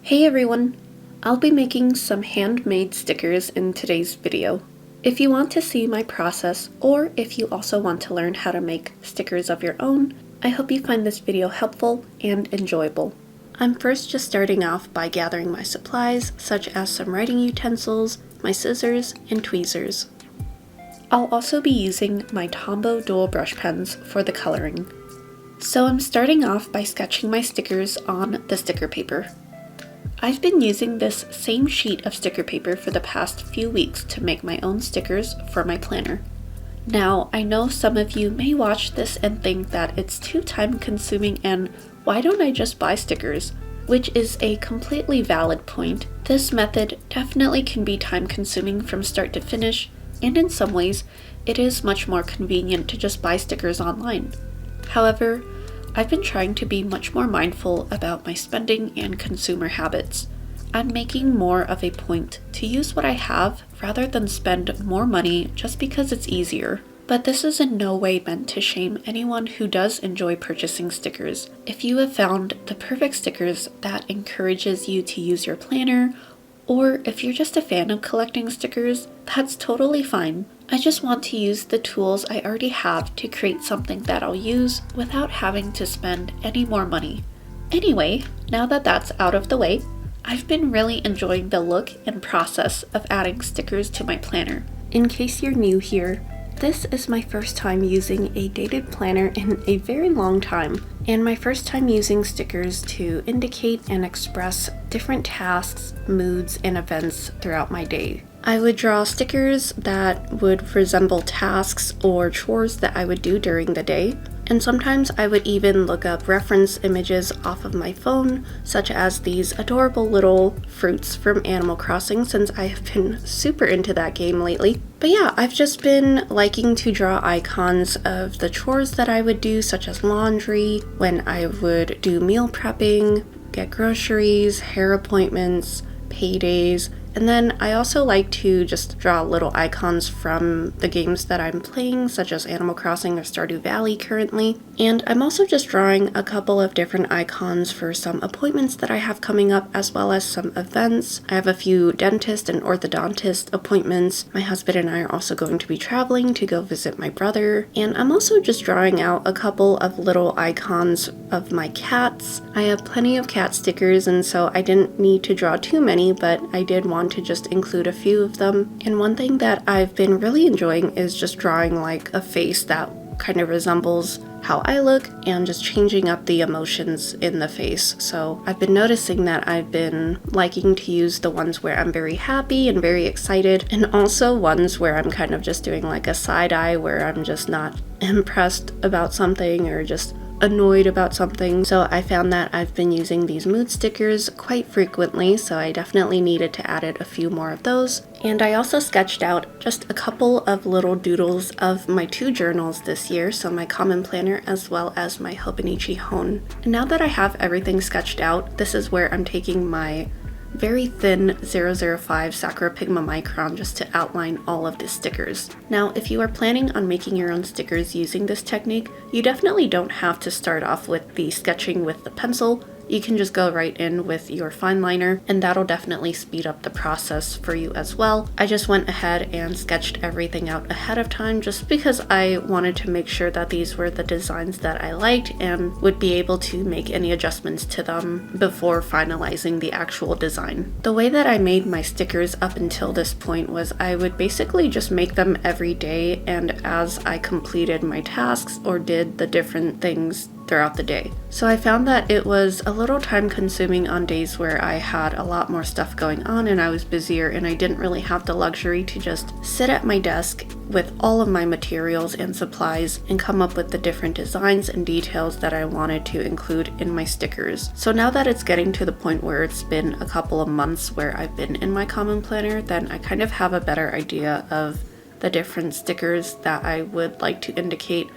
Hey everyone! I'll be making some handmade stickers in today's video. If you want to see my process, or if you also want to learn how to make stickers of your own, I hope you find this video helpful and enjoyable. I'm first just starting off by gathering my supplies, such as some writing utensils, my scissors, and tweezers. I'll also be using my Tombow dual brush pens for the coloring. So I'm starting off by sketching my stickers on the sticker paper. I've been using this same sheet of sticker paper for the past few weeks to make my own stickers for my planner. Now, I know some of you may watch this and think that it's too time consuming and why don't I just buy stickers? Which is a completely valid point. This method definitely can be time consuming from start to finish, and in some ways, it is much more convenient to just buy stickers online. However, I've been trying to be much more mindful about my spending and consumer habits. I'm making more of a point to use what I have rather than spend more money just because it's easier. But this is in no way meant to shame anyone who does enjoy purchasing stickers. If you have found the perfect stickers that encourages you to use your planner, or if you're just a fan of collecting stickers, that's totally fine. I just want to use the tools I already have to create something that I'll use without having to spend any more money. Anyway, now that that's out of the way, I've been really enjoying the look and process of adding stickers to my planner. In case you're new here, this is my first time using a dated planner in a very long time, and my first time using stickers to indicate and express different tasks, moods, and events throughout my day. I would draw stickers that would resemble tasks or chores that I would do during the day, and sometimes I would even look up reference images off of my phone, such as these adorable little fruits from Animal Crossing, since I have been super into that game lately. But yeah, I've just been liking to draw icons of the chores that I would do, such as laundry, when I would do meal prepping, get groceries, hair appointments, paydays, and then I also like to just draw little icons from the games that I'm playing, such as Animal Crossing or Stardew Valley currently. And I'm also just drawing a couple of different icons for some appointments that I have coming up, as well as some events. I have a few dentist and orthodontist appointments. My husband and I are also going to be traveling to go visit my brother. And I'm also just drawing out a couple of little icons of my cats. I have plenty of cat stickers, and so I didn't need to draw too many, but I did want to just include a few of them. And one thing that I've been really enjoying is just drawing like a face that kind of resembles how I look and just changing up the emotions in the face. So I've been noticing that I've been liking to use the ones where I'm very happy and very excited, and also ones where I'm kind of just doing like a side eye where I'm just not impressed about something or just annoyed about something. So I found that I've been using these mood stickers quite frequently, so I definitely needed to add a few more of those. And I also sketched out just a couple of little doodles of my two journals this year, so my common planner as well as my Hobonichi Hone. And now that I have everything sketched out, this is where I'm taking my very thin 005 Sakura Pigma Micron just to outline all of the stickers. Now, if you are planning on making your own stickers using this technique, you definitely don't have to start off with the sketching with the pencil. You can just go right in with your fine liner, and that'll definitely speed up the process for you as well. I just went ahead and sketched everything out ahead of time just because I wanted to make sure that these were the designs that I liked and would be able to make any adjustments to them before finalizing the actual design. The way that I made my stickers up until this point was I would basically just make them every day, and as I completed my tasks or did the different things throughout the day. So I found that it was a little time consuming on days where I had a lot more stuff going on and I was busier and I didn't really have the luxury to just sit at my desk with all of my materials and supplies and come up with the different designs and details that I wanted to include in my stickers. So now that it's getting to the point where it's been a couple of months where I've been in my common planner, then I kind of have a better idea of the different stickers that I would like to indicate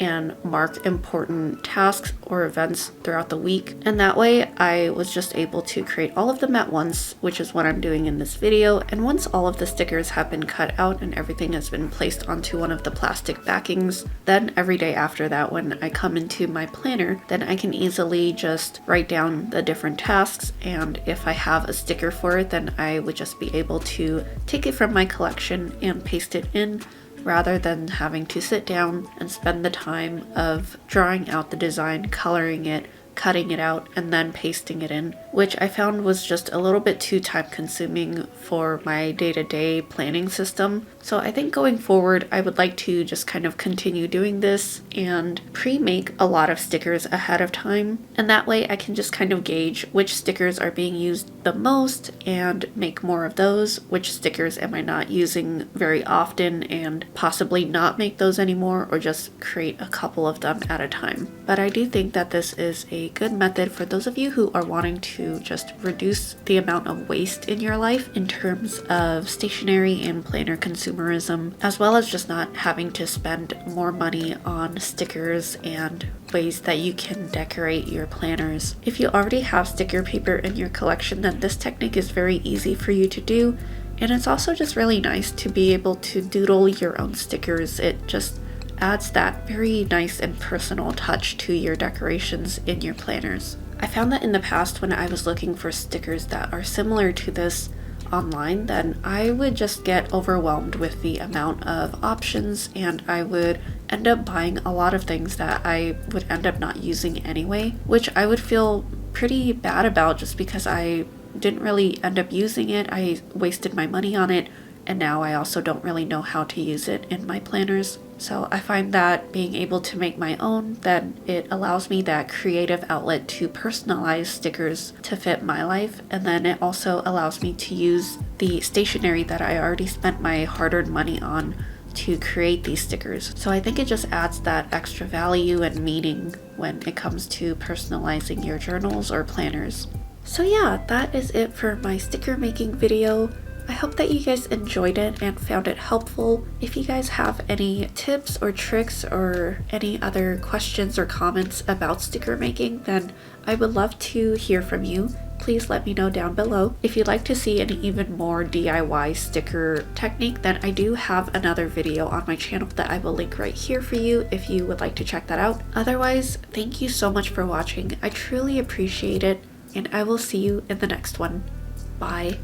and mark important tasks or events throughout the week. And that way I was just able to create all of them at once, which is what I'm doing in this video. And once all of the stickers have been cut out and everything has been placed onto one of the plastic backings, then every day after that, when I come into my planner, then I can easily just write down the different tasks, and if I have a sticker for it, then I would just be able to take it from my collection and paste it in, rather than having to sit down and spend the time of drawing out the design, coloring it, cutting it out, and then pasting it in, which I found was just a little bit too time consuming for my day-to-day planning system. So I think going forward, I would like to just kind of continue doing this and pre-make a lot of stickers ahead of time. And that way I can just kind of gauge which stickers are being used the most and make more of those, which stickers am I not using very often, and possibly not make those anymore, or just create a couple of them at a time. But I do think that this is a good method for those of you who are wanting to just reduce the amount of waste in your life in terms of stationery and planner consumerism, as well as just not having to spend more money on stickers and ways that you can decorate your planners. If you already have sticker paper in your collection, then this technique is very easy for you to do, and it's also just really nice to be able to doodle your own stickers. It just adds that very nice and personal touch to your decorations in your planners. I found that in the past, when I was looking for stickers that are similar to this online, then I would just get overwhelmed with the amount of options, and I would end up buying a lot of things that I would end up not using anyway, which I would feel pretty bad about, just because I didn't really end up using it. I wasted my money on it, and now I also don't really know how to use it in my planners. So I find that being able to make my own, then it allows me that creative outlet to personalize stickers to fit my life, and then it also allows me to use the stationery that I already spent my hard-earned money on to create these stickers. So I think it just adds that extra value and meaning when it comes to personalizing your journals or planners. So yeah, that is it for my sticker making video. I hope that you guys enjoyed it and found it helpful. If you guys have any tips or tricks or any other questions or comments about sticker making, then I would love to hear from you. Please let me know down below. If you'd like to see an even more DIY sticker technique, then I do have another video on my channel that I will link right here for you if you would like to check that out. Otherwise, thank you so much for watching. I truly appreciate it, and I will see you in the next one. Bye.